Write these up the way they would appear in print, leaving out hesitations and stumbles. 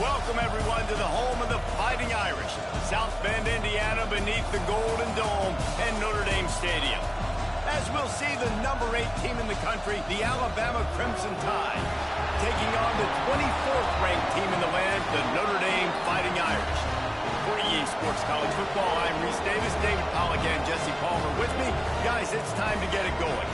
Welcome, everyone, to the home of the Fighting Irish, South Bend, Indiana, beneath the Golden Dome and Notre Dame Stadium. As we'll see the number 8 team in the country, the Alabama Crimson Tide, taking on the 24th ranked team in the land, the Notre Dame Fighting Irish. For EA Sports College Football, I'm Reese Davis, David Pollack, and Jesse Palmer with me. Guys, it's time to get it going.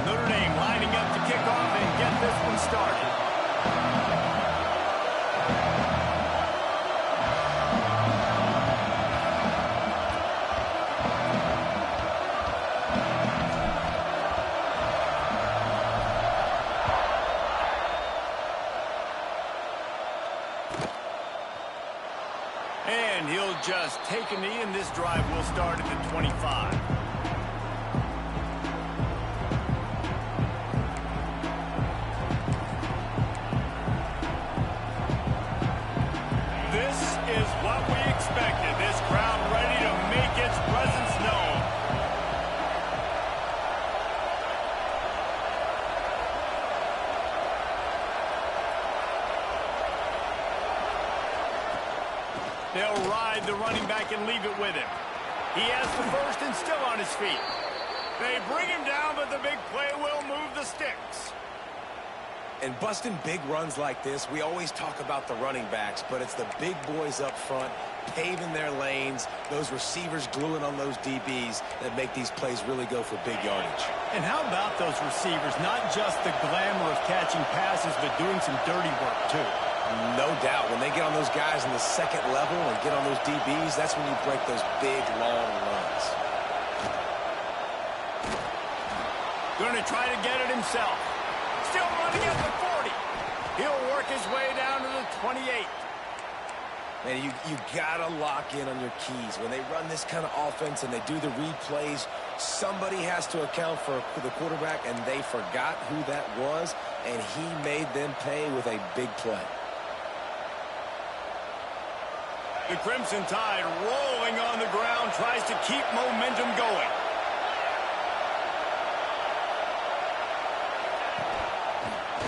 Notre Dame lining up to kick off and get this one started. And he'll just take a knee, and this drive will start at the 25. This is what we expected. This crowd ready to make its presence known. They'll ride the running back and leave it with him. He has the first and still on his feet. They bring him down, but the big play will move the sticks. And busting big runs like this, we always talk about the running backs, but it's the big boys up front, paving their lanes, those receivers gluing on those DBs that make these plays really go for big yardage. And how about those receivers? Not just the glamour of catching passes, but doing some dirty work, too. No doubt. When they get on those guys in the second level and get on those DBs, that's when you break those big, long runs. Going to try to get it himself. Still running at the 40. He'll work his way down to the 28. Man, you gotta lock in on your keys. When they run this kind of offense and they do the read plays, somebody has to account for the quarterback, and they forgot who that was, and he made them pay with a big play. The Crimson Tide rolling on the ground, tries to keep momentum going.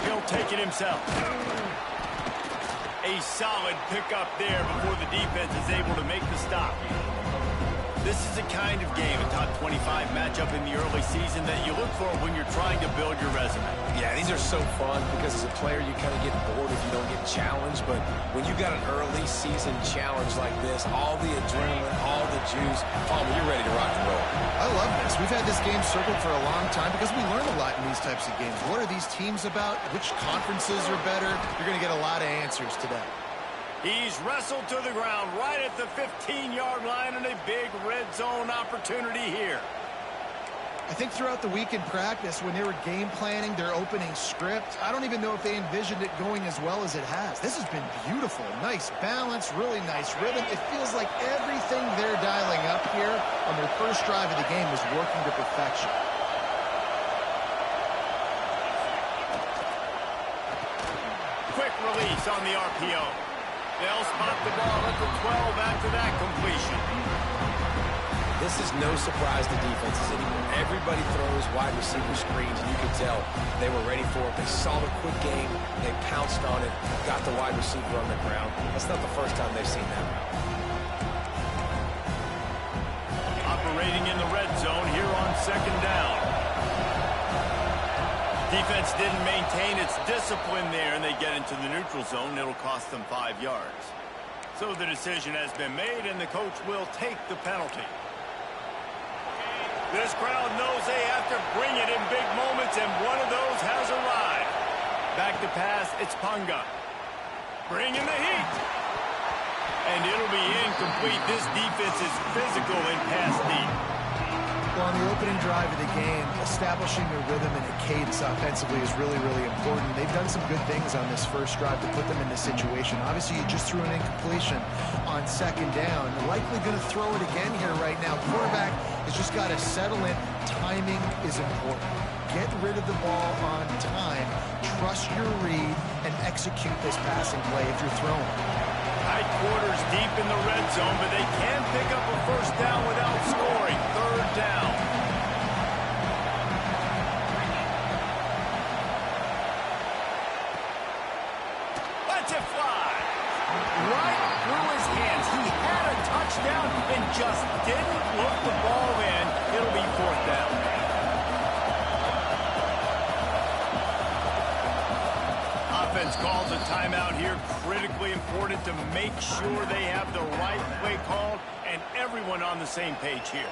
He'll take it himself. A solid pickup there before the defense is able to make the stop. This is a kind of game, a top 25 matchup in the early season that you look for when you're trying to build your resume. Yeah, these are so fun because as a player you kind of get bored if you don't get challenged, but when you got an early season challenge like this, all the adrenaline, all the juice, Palmer, you're ready to rock and roll. I love this. We've had this game circled for a long time because we learn a lot in these types of games. What are these teams about? Which conferences are better? You're going to get a lot of answers today. He's wrestled to the ground right at the 15-yard line, and a big red zone opportunity here. I think throughout the week in practice, when they were game planning their opening script, I don't even know if they envisioned it going as well as it has. This has been beautiful. Nice balance, really nice rhythm. It feels like everything they're dialing up here on their first drive of the game is working to perfection. Quick release on the RPO. They'll spot the ball at the 12 after that completion. This is no surprise to defenses anymore. Everybody throws wide receiver screens, and you can tell they were ready for it. They saw the quick game. They pounced on it, got the wide receiver on the ground. That's not the first time they've seen that route. Operating in the red zone here on second down. Defense didn't maintain its discipline there, and they get into the neutral zone. It'll cost them 5 yards. So the decision has been made, and the coach will take the penalty. This crowd knows they have to bring it in big moments, and one of those has arrived. Back to pass, it's Punga. Bringing the heat. And it'll be incomplete. This defense is physical and pass deep. Well, on the opening drive of the game, establishing a rhythm and a cadence offensively is really, really important. They've done some good things on this first drive to put them in this situation. Obviously, you just threw an incompletion on second down. They're likely going to throw it again here right now. Quarterback has just got to settle in. Timing is important. Get rid of the ball on time. Trust your read. and execute this passing play if you're throwing. Tight quarters deep in the red zone, but they can pick up a first down without scoring. Third down. Lets it fly. Right through his hands. He had a touchdown and just didn't look the ball in. It'll be fourth down. Offense calls a timeout here. Critically important to make sure they have the right play called and everyone on the same page here.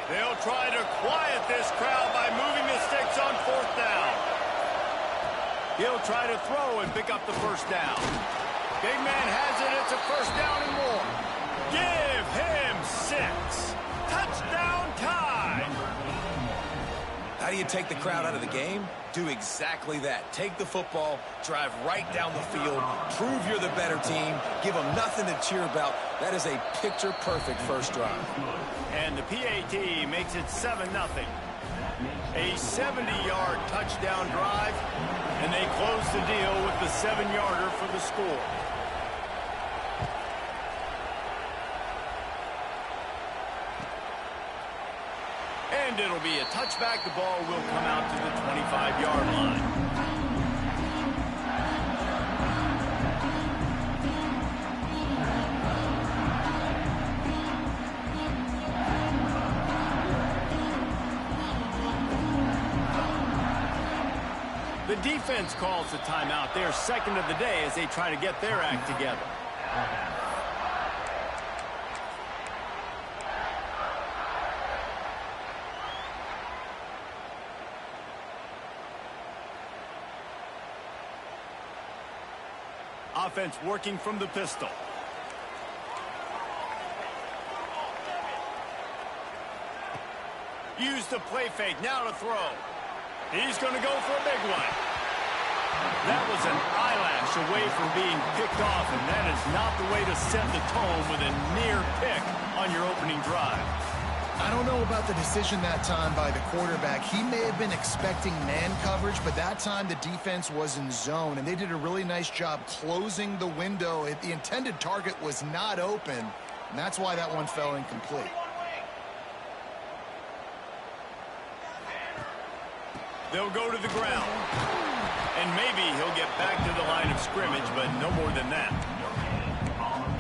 They'll try to quiet this crowd by moving the sticks on fourth down. He'll try to throw and pick up the first down. Big man has it. It's a first down and more. Give him 6. Touchdown tie. How do you take the crowd out of the game? Do exactly that. Take the football, drive right down the field, prove you're the better team, give them nothing to cheer about. That is a picture-perfect first drive. And the PAT makes it 7-0. A 70-yard touchdown drive, and they close the deal with the 7-yarder for the score. And it'll be a touchback. The ball will come out to the 25-yard line. The defense calls the timeout. They're second of the day as they try to get their act together. Offense working from the pistol. Use the play fake. Now to throw. He's going to go for a big one. That was an eyelash away from being picked off, and that is not the way to set the tone with a near pick on your opening drive. I don't know about the decision that time by the quarterback. He may have been expecting man coverage, but that time the defense was in zone, and they did a really nice job closing the window. The intended target was not open, and that's why that one fell incomplete. They'll go to the ground. And maybe he'll get back to the line of scrimmage, but no more than that.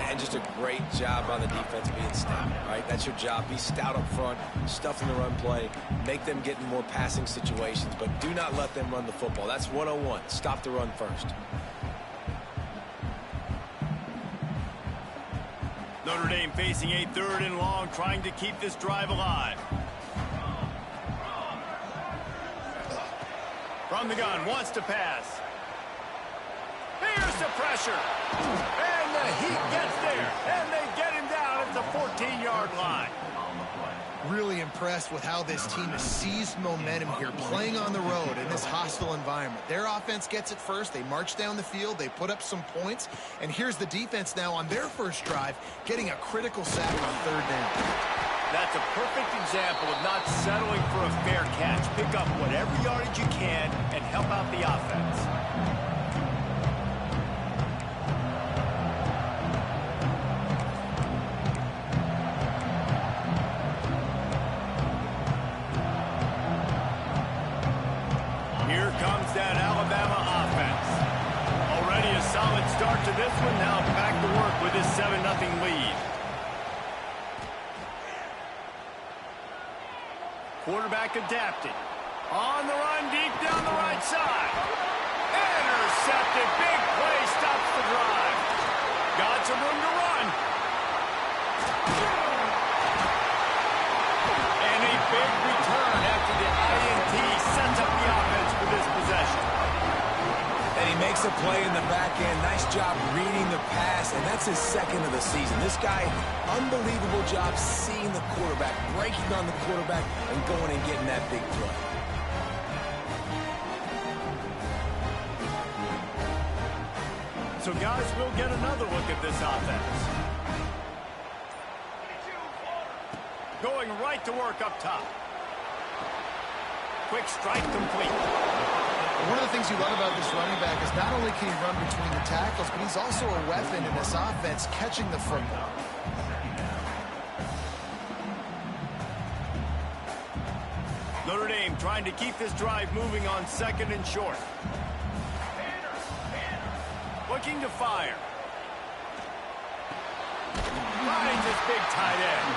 And just a great job on the defense being stout, right? That's your job. Be stout up front, stuff in the run play, make them get in more passing situations, but do not let them run the football. That's 101. Stop the run first. Notre Dame facing a 3rd and long, trying to keep this drive alive. From the gun, wants to pass. Here's the pressure. And the Heat gets there. And they get him down at the 14-yard line. Really impressed with how this team has seized momentum here, playing on the road in this hostile environment. Their offense gets it first. They march down the field. They put up some points. And here's the defense now on their first drive, getting a critical sack on 3rd down. That's a perfect example of not settling for a fair catch. Pick up whatever yardage you can and help out the offense. Here comes that Alabama offense. Already a solid start to this one. Now back to work with his 7-0 lead. Quarterback adapted. On the run, deep down the right side. Intercepted. Big play stops the drive. Got some room to run. And a big return after the INT sets up the offense for this possession. And he makes Makes a play in the back end. Nice job reading the pass, and that's his second of the season. This guy, unbelievable job seeing the quarterback, breaking on the quarterback, and going and getting that big play. So, guys, we'll get another look at this offense. Going right to work up top. Quick strike complete. One of the things you love about this running back is not only can he run between the tackles, but he's also a weapon in this offense catching the football. Notre Dame trying to keep this drive moving on 2nd and short. Looking to fire. Finds his big tight end.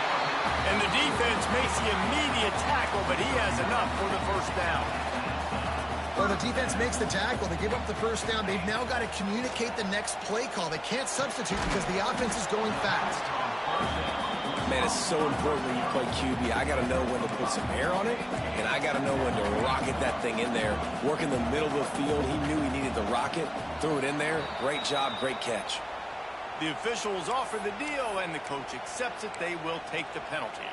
And the defense makes the immediate tackle, but he has enough for the first down. Well, the defense makes the tackle. They give up the first down. They've now got to communicate the next play call. They can't substitute because the offense is going fast. Man, it's so important when you play QB. I got to know when to put some air on it, and I got to know when to rocket that thing in there. Work in the middle of the field. He knew he needed the rocket. Threw it in there. Great job, great catch. The officials offer the deal, and the coach accepts it. They will take the penalty.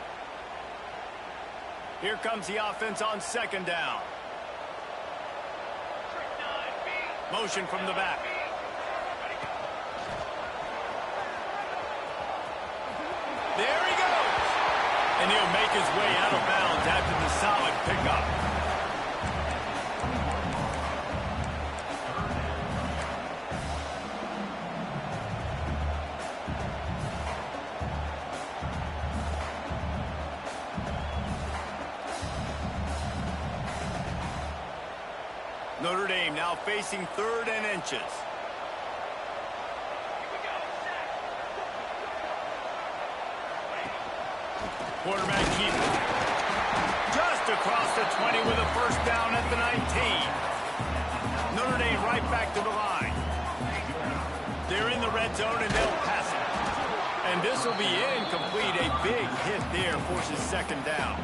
Here comes the offense on 2nd down. Motion from the back. There he goes. And he'll make his way out of bounds after the solid pickup. Notre Dame now facing 3rd and inches. Quarterback keeper. Just across the 20 with a first down at the 19. Notre Dame right back to the line. They're in the red zone and they'll pass it. And this will be incomplete. A big hit there forces 2nd down.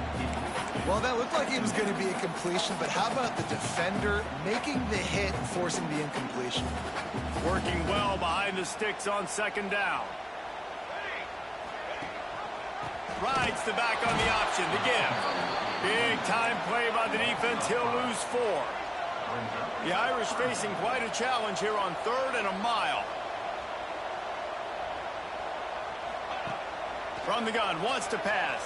Well, that looked like it was going to be a completion, but how about the defender making the hit and forcing the incompletion? Working well behind the sticks on 2nd down. Rides the back on the option to give. Big time play by the defense. He'll lose 4. The Irish facing quite a challenge here on 3rd and a mile. From the gun, wants to pass.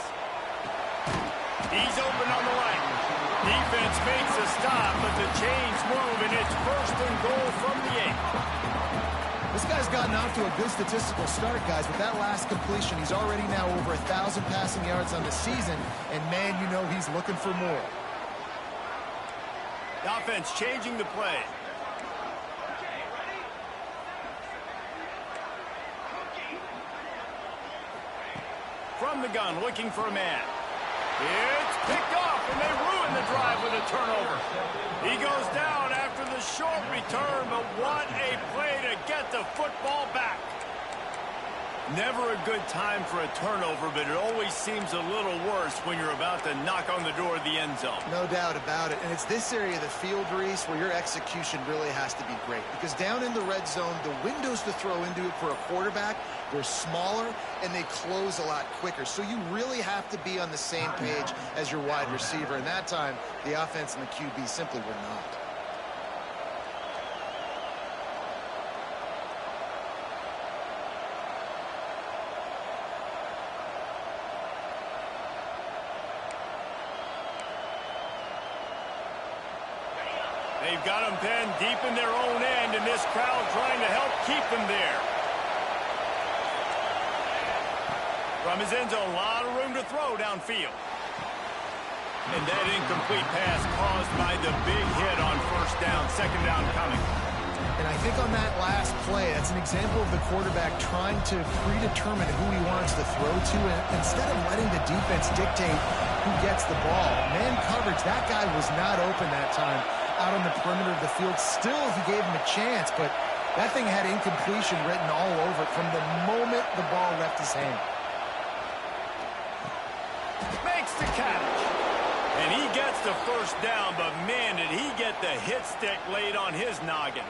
He's open on the right. Defense makes a stop, but the chains move, and it's 1st and goal from the 8. This guy's gotten off to a good statistical start, guys. With that last completion, he's already now over 1,000 passing yards on the season, and man, you know he's looking for more. The offense changing the play. From the gun, looking for a man. It's picked off, and they ruin the drive with a turnover. He goes down after the short return, but what a play to get the football back. Never a good time for a turnover, but it always seems a little worse when you're about to knock on the door of the end zone. No doubt about it. And it's this area of the field, Reese, where your execution really has to be great. Because down in the red zone, the windows to throw into it for a quarterback, they're smaller and they close a lot quicker. So you really have to be on the same page as your wide receiver. And that time, the offense and the QB simply were not. They've got them pinned deep in their own end, and this crowd trying to help keep them there. From his end zone, a lot of room to throw downfield. And that incomplete pass caused by the big hit on 1st down, 2nd down coming. And I think on that last play, that's an example of the quarterback trying to predetermine who he wants to throw to, and instead of letting the defense dictate who gets the ball. Man coverage, that guy was not open that time out on the perimeter of the field. Still, he gave him a chance, but that thing had incompletion written all over it from the moment the ball left his hand. Makes the catch. And he gets the 1st down, but man, did he get the hit stick laid on his noggin.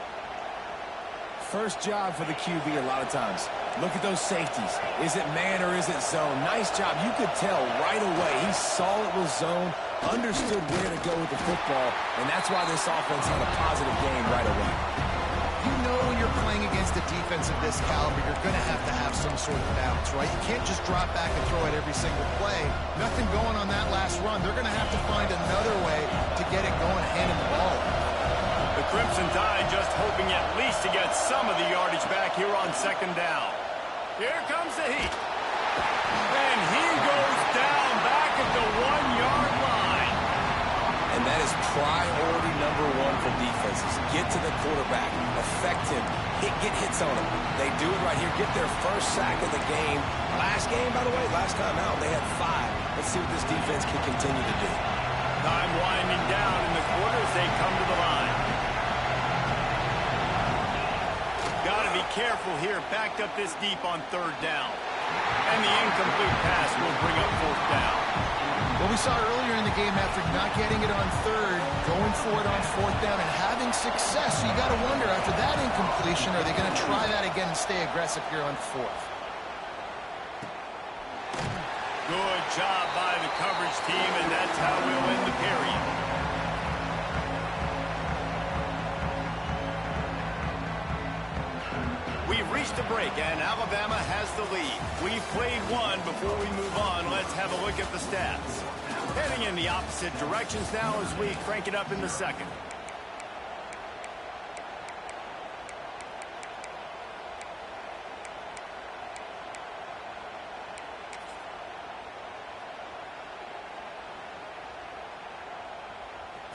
First job for the QB a lot of times. Look at those safeties. Is it man or is it zone? Nice job. You could tell right away. He saw it was zone, understood where to go with the football, and that's why this offense had a positive game right away. You know when you're playing against a defense of this caliber, you're going to have some sort of balance, right? You can't just drop back and throw it every single play. Nothing going on that last run. They're going to have to find another way to get it going, handing the ball. The Crimson Tide just hoping at least to get some of the yardage back here on second down. Here comes the heat. And he goes down back at the 1-yard line. And that is priority number one for defenses. Get to the quarterback. Affect him. Get hits on him. They do it right here. Get their first sack of the game. Last game, by the way, last time out, they had 5. Let's see what this defense can continue to do. Time winding down in the quarter as they come to the line. Got to be careful here. Backed up this deep on third down. And the incomplete pass will bring up fourth down. Well, we saw earlier in the game after not getting it on third, going for it on fourth down and having success. So you got to wonder, after that incompletion, are they going to try that again and stay aggressive here on fourth? Good job by the coverage team, and that's how we'll end the period. We've reached a break, and Alabama has the lead. We've played one. Before we move on, let's have a look at the stats. Heading in the opposite directions now as we crank it up in the second.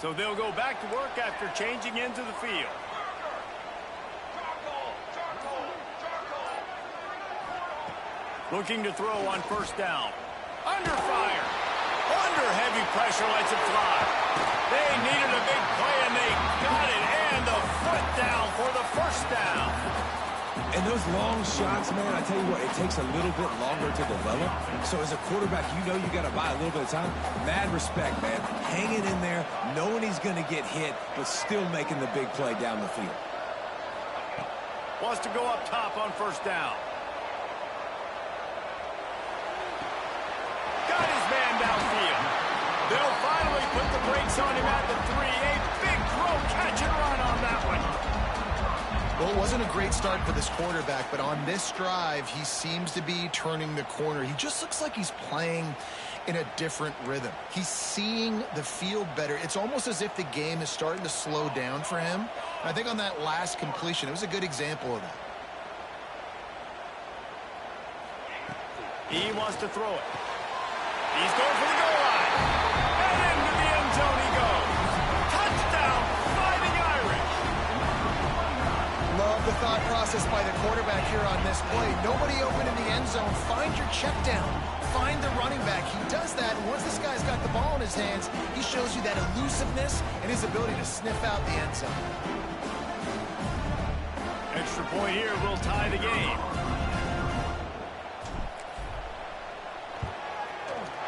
So they'll go back to work after changing into the field. Looking to throw on first down. Under fire. Under heavy pressure, lets it fly. They needed a big play, and they got it. And the foot down for the first down. And those long shots, man, I tell you what, it takes a little bit longer to develop. So as a quarterback, you know you got to buy a little bit of time. Mad respect, man. Hanging in there, knowing he's going to get hit, but still making the big play down the field. Wants to go up top on first down. Got his man downfield. They'll finally put the brakes on him at the 3. A big throw, catch and run on that one. Well, it wasn't a great start for this quarterback, but on this drive, he seems to be turning the corner. He just looks like he's playing in a different rhythm. He's seeing the field better. It's almost as if the game is starting to slow down for him. And I think on that last completion, it was a good example of that. He wants to throw it. He's going for the goal line. And into the end zone he goes. Touchdown, Fighting Irish. Love the thought process by the quarterback here on this play. Nobody open in the end zone. Find your check down. Find the running back. He does that, and once this guy's got the ball in his hands, he shows you that elusiveness and his ability to sniff out the end zone. Extra point here will tie the game.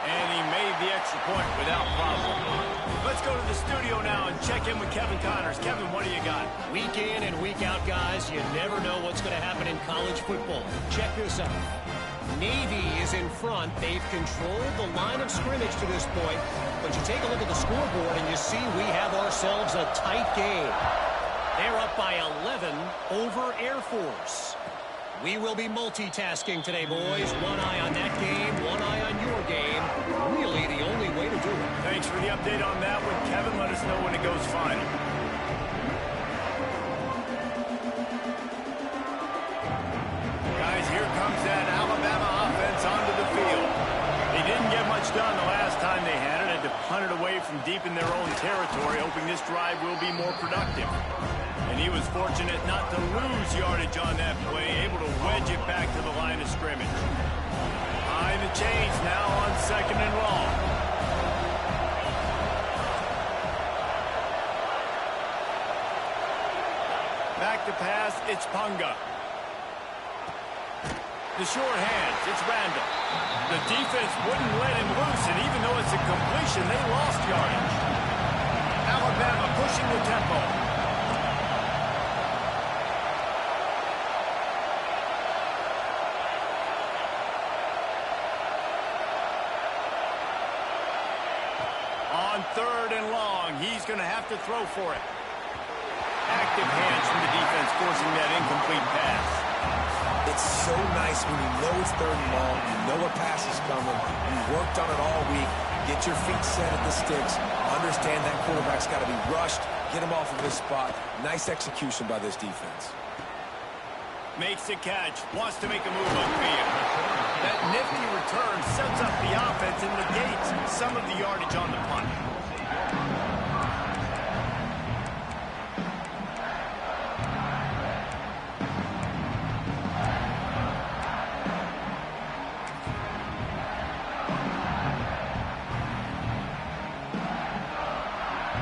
And he made the extra point without problem. Let's go to the studio now and check in with Kevin Connors. Kevin, what do you got? Week in and week out, guys, you never know what's going to happen in college football. Check this out. Navy is in front. They've controlled the line of scrimmage to this point. But you take a look at the scoreboard and you see we have ourselves a tight game. They're up by 11 over Air Force. We will be multitasking today, boys. One eye on that game, one eye on your game. Really the only way to do it. Thanks for the update on that one, Kevin. Let us know when it goes final. Guys, here comes that Alabama offense onto the field. They didn't get much done the last time they had it. Had to punt it away from deep in their own territory, hoping this drive will be more productive. And he was fortunate not to lose yardage on that play, able to wedge it back to the line of scrimmage. Behind the chains now on second and long. Back to pass, it's Punga. The short hands, it's Randall. The defense wouldn't let him loose, and even though it's a completion, they lost yardage. Alabama pushing the tempo. he's going to have to throw for it. Active hands from the defense forcing that incomplete pass. It's so nice when you know it's 3rd and long, you know a pass is coming, you worked on it all week, get your feet set at the sticks, understand that quarterback's got to be rushed, get him off of his spot. Nice execution by this defense. Makes the catch, wants to make a move upfield. That nifty return sets up the offense and negates some of the yardage on the punt.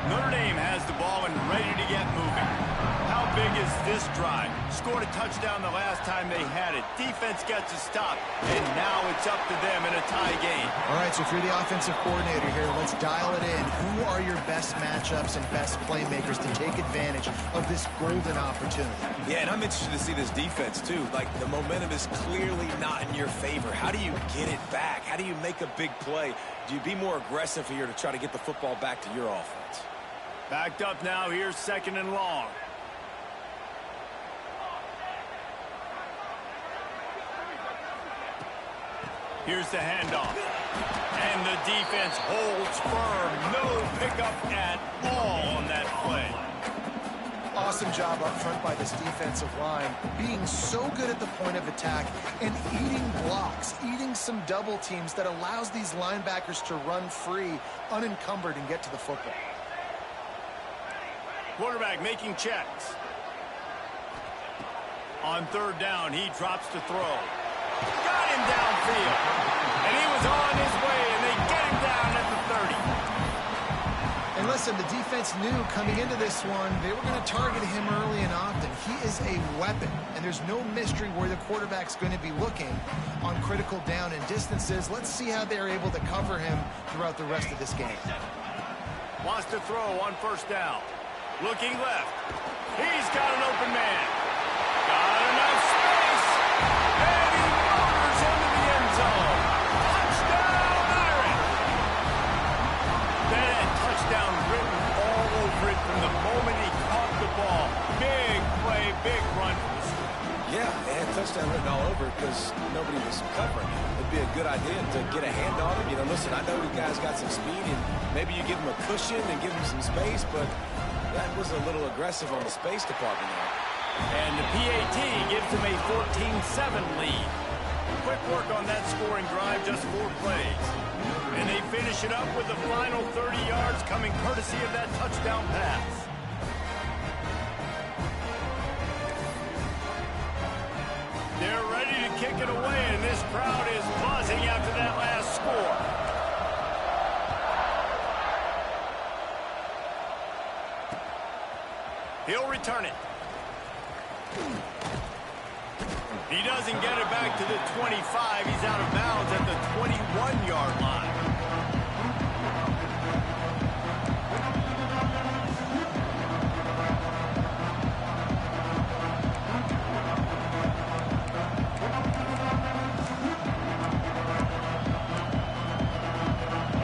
Notre Dame has the ball and ready to get moving. How big is this drive? Scored a touchdown the last time they had it. Defense gets a stop, and now it's up to them in a tie game. All right, so if you're the offensive coordinator here, let's dial it in. Who are your best matchups and best playmakers to take advantage of this golden opportunity? Yeah, and I'm interested to see this defense, too. Like, the momentum is clearly not in your favor. How do you get it back? How do you make a big play? Do you be more aggressive here to try to get the football back to your offense? Backed up now, here's 2nd and long. Here's the handoff. And the defense holds firm. No pickup at all on that play. Awesome job up front by this defensive line, being so good at the point of attack and eating blocks, eating some double teams that allows these linebackers to run free, unencumbered, and get to the football. Quarterback making checks. On 3rd down, he drops to throw. Got him downfield. And he was on his way, and they get him down at the 30. And listen, the defense knew coming into this one, they were going to target him early and often. He is a weapon, and there's no mystery where the quarterback's going to be looking on critical down and distances. Let's see how they're able to cover him throughout the rest of this game. Wants to throw on 1st down. Looking left. He's got an open man. Got enough space. And he motors into the end zone. Touchdown, Irish. That touchdown written all over it from the moment he caught the ball. Big play, big run. Yeah, they had touchdown written all over it because nobody was covering it. It'd be a good idea to get a hand on him. You know, listen, I know the guy's got some speed, and maybe you give him a cushion and give him some space, but that was a little aggressive on the space department there. And the PAT gives them a 14-7 lead. Quick work on that scoring drive, just 4 plays. And they finish it up with the final 30 yards coming courtesy of that touchdown pass. They're ready to kick it away, and this crowd is buzzing after that last score. He'll return it. He doesn't get it back to the 25. He's out of bounds at the 21-yard line.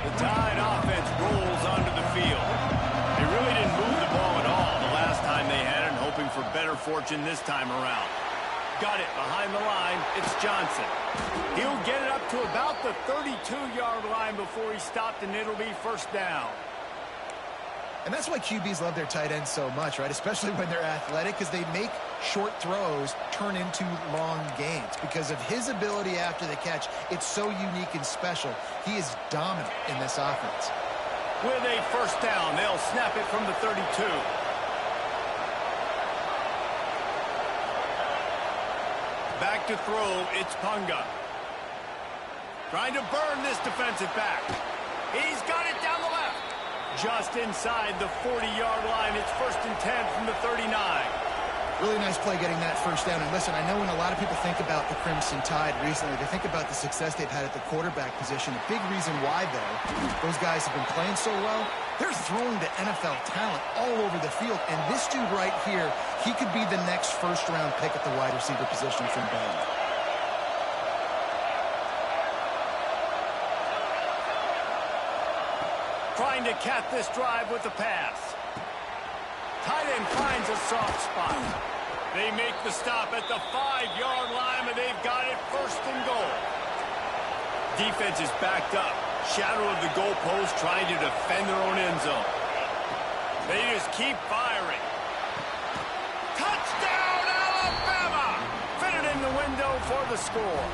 The Tide offense rolls onto the field. They really didn't move the ball at all the last time they had it, hoping for better fortune this time around. Got it behind the line. It's Johnson. He'll get it up to about the 32-yard line before he stopped, and it'll be 1st down. And that's why QBs love their tight ends so much, right? Especially when they're athletic, because they make short throws turn into long gains. Because of his ability after the catch, it's so unique and special. He is dominant in this offense. With a 1st down, they'll snap it from the 32. Back to throw, it's Punga. Trying to burn this defensive back. He's got it down the left. Just inside the 40-yard line. It's 1st and 10 from the 39. Really nice play getting that 1st down. And listen, I know when a lot of people think about the Crimson Tide recently, they think about the success they've had at the quarterback position. A big reason why, though, those guys have been playing so well, they're throwing to NFL talent all over the field. And this dude right here, he could be the next 1st-round pick at the wide receiver position from Bama. Trying trying to cap this drive with the pass. Tight end finds a soft spot. They make the stop at the 5-yard line, and they've got it first and goal. Defense is backed up. Shadow of the goalpost trying to defend their own end zone. They just keep firing. Touchdown, Alabama! Fitted in the window for the score.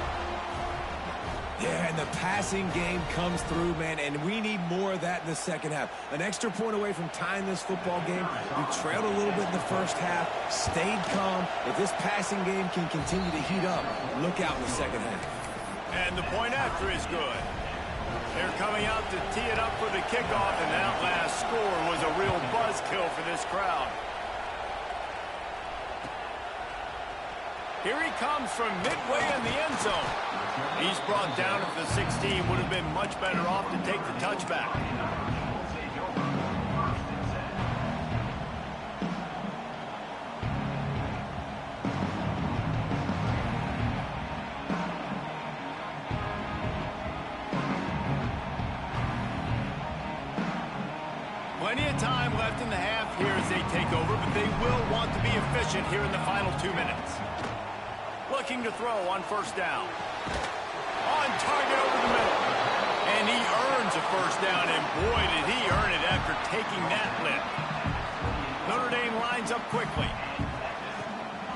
Yeah, and the passing game comes through, man, and we need more of that in the second half. An extra point away from tying this football game. We trailed a little bit in the first half, stayed calm. If this passing game can continue to heat up, look out in the second half. And the point after is good. They're coming out to tee it up for the kickoff, and that last score was a real buzzkill for this crowd. Here he comes from midway in the end zone. He's brought down at the 16. Would have been much better off to take the touchback. Plenty of time left in the half here as they take over, but they will want to be efficient here in the final 2 minutes. Looking to throw on first down. On target over the middle. And he earns a first down, and boy, did he earn it after taking that lift. Notre Dame lines up quickly.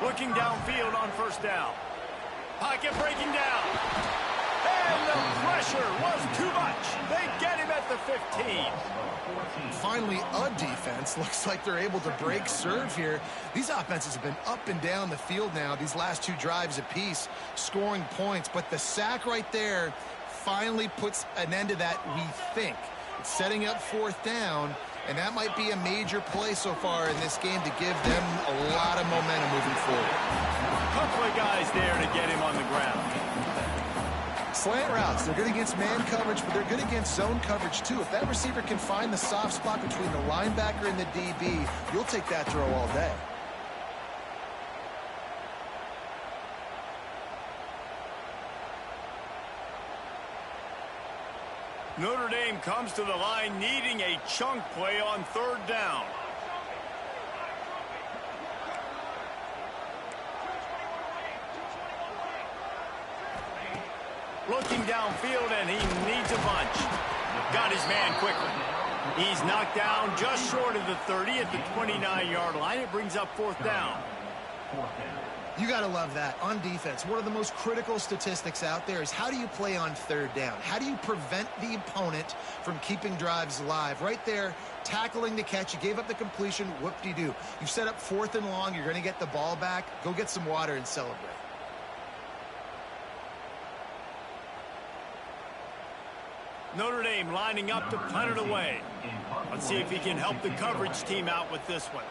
Looking downfield on first down. Pocket breaking down. And the pressure was too much. They get him at the 15. Finally, a defense. Looks like they're able to break serve here. These offenses have been up and down the field now, these last 2 drives apiece, scoring points. But the sack right there finally puts an end to that, we think. It's setting up fourth down, and that might be a major play so far in this game to give them a lot of momentum moving forward. A couple of guys there to get him on the ground. Slant routes, they're good against man coverage, but they're good against zone coverage too. If that receiver can find the soft spot between the linebacker and the DB, you'll take that throw all day. Notre Dame comes to the line needing a chunk play on third down. Looking downfield, and he needs a bunch. Got his man quickly. He's knocked down just short of the 30 at the 29-yard line. It brings up fourth down. You got to love that. On defense, one of the most critical statistics out there is how do you play on third down? How do you prevent the opponent from keeping drives alive? Right there, tackling the catch. You gave up the completion. Whoop-de-doo. You've set up fourth and long. You're going to get the ball back. Go get some water and celebrate. Notre Dame lining up to punt it away. Let's see if he can help the coverage team out with this one.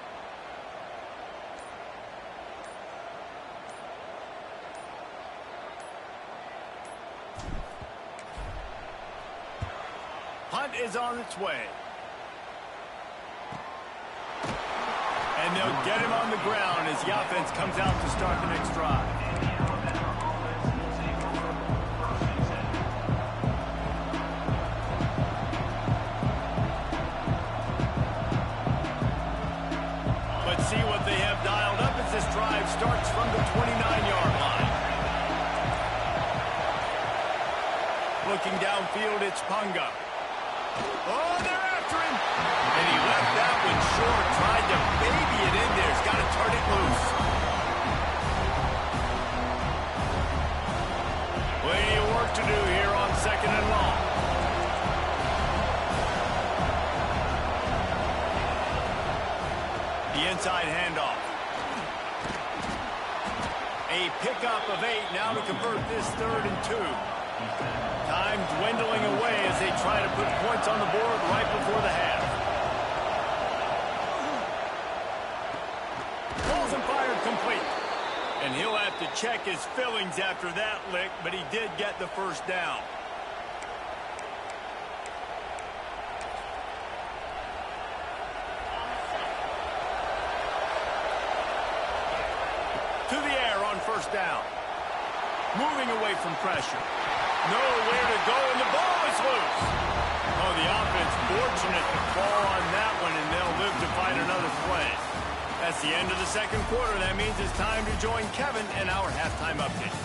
Punt is on its way. And they'll get him on the ground as the offense comes out to start the next drive. See what they have dialed up as this drive starts from the 29-yard line. Looking downfield, it's Punga. Oh, they're after him. And he left that one short, tried to baby it in there. He's got to turn it loose. Plenty of work to do here on second and long. The inside handoff. A pickup of 8 now to convert this 3rd and 2. Time dwindling away as they try to put points on the board right before the half. Balls and fired complete. And he'll have to check his fillings after that lick, but he did get the first down. To the air on first down. Moving away from pressure. Nowhere to go, and the ball is loose. Oh, the offense fortunate to fall on that one, and they'll live to fight another play. That's the end of the second quarter. That means it's time to join Kevin in our halftime update.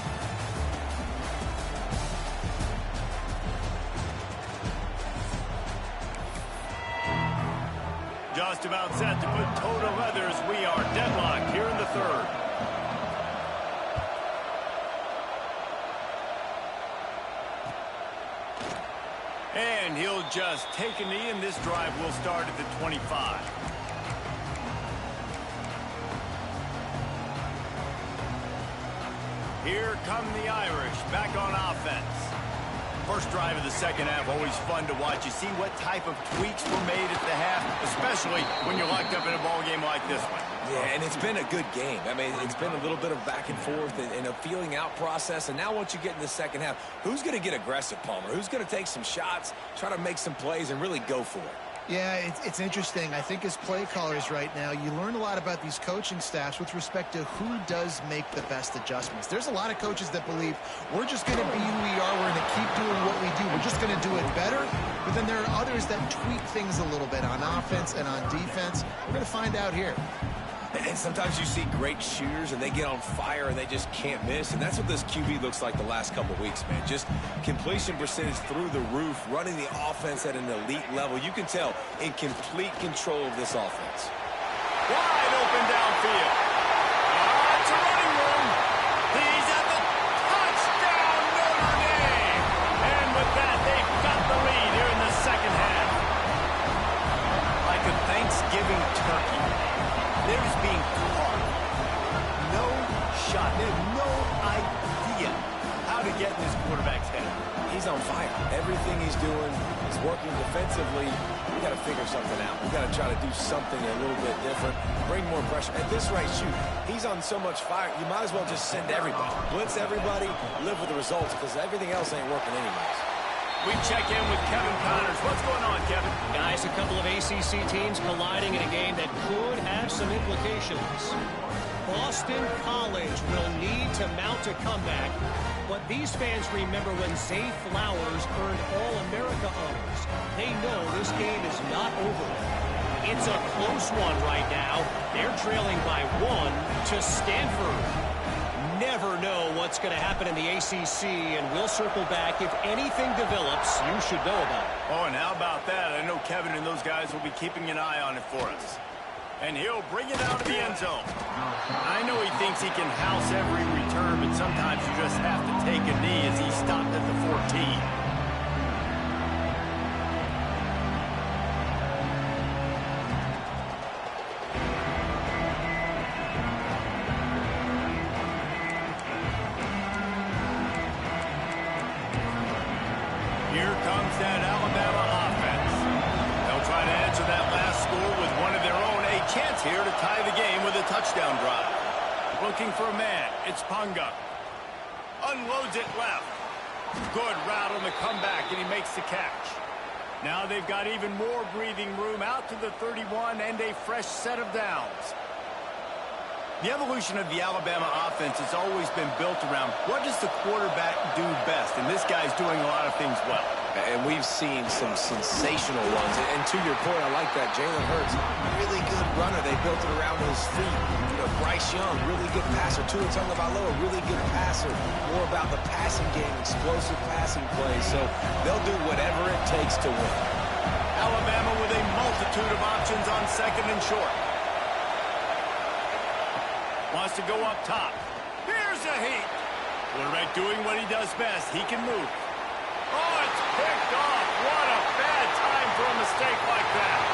Just about set to put toe to leather as we are deadlocked here in the third. And he'll just take a knee, and this drive will start at the 25. Here come the Irish back on offense. First drive of the second half, always fun to watch. You see what type of tweaks were made at the half, especially when you're locked up in a ball game like this one. Yeah, and it's been a good game. I mean, it's been a little bit of back and forth and a feeling out process. And now once you get in the second half, who's going to get aggressive, Palmer? Who's going to take some shots, try to make some plays, and really go for it? Yeah, it's interesting. I think as play callers right now, you learn a lot about these coaching staffs with respect to who does make the best adjustments. There's a lot of coaches that believe we're just going to be who we are. We're going to keep doing what we do. We're just going to do it better. But then there are others that tweak things a little bit on offense and on defense. We're going to find out here. And sometimes you see great shooters, and they get on fire, and they just can't miss. And that's what this QB looks like the last couple of weeks, man. Just completion percentage through the roof, running the offense at an elite level. You can tell in complete control of this offense. Wide open downfield. It's a running room. He's at the touchdown, Notre Dame. And with that, they've got the lead here in the second half. Like a Thanksgiving turkey. There's being caught. No shot. They have no idea how to get in this quarterback's head. He's on fire. Everything he's doing is working defensively. We got to figure something out. We got to try to do something a little bit different, bring more pressure. At this rate, shoot, he's on so much fire, you might as well just send everybody. Blitz everybody, live with the results, because everything else ain't working anyways. We check in with Kevin Connors. What's going on, Kevin? Guys, a couple of ACC teams colliding in a game that could have some implications. Boston College will need to mount a comeback, but these fans remember when Zay Flowers earned All-America honors. They know this game is not over. It's a close one right now. They're trailing by 1 to Stanford. Never know what's going to happen in the ACC, and we'll circle back. If anything develops, you should know about it. Oh, and how about that? I know Kevin and those guys will be keeping an eye on it for us. And he'll bring it out to the end zone. I know he thinks he can house every return, but sometimes you just have to take a knee as he stopped at the 14. Here comes that Alabama offense. They'll try to answer that last score with one of their own. A chance here to tie the game with a touchdown drive. Looking for a man. It's Punga. Unloads it left. Good route on the comeback, and he makes the catch. Now they've got even more breathing room out to the 31 and a fresh set of downs. The evolution of the Alabama offense has always been built around what does the quarterback do best, and this guy's doing a lot of things well. And we've seen some sensational ones. And to your point, I like that. Jalen Hurts, really good runner. They built it around his feet. You know, Bryce Young, really good passer. Tua Tagovailoa, really good passer. More about the passing game, explosive passing plays. So they'll do whatever it takes to win. Alabama with a multitude of options on second and short. Wants to go up top. Here's a heat. Quarterback doing what he does best. He can move. Oh, it's picked off. What a bad time for a mistake like that.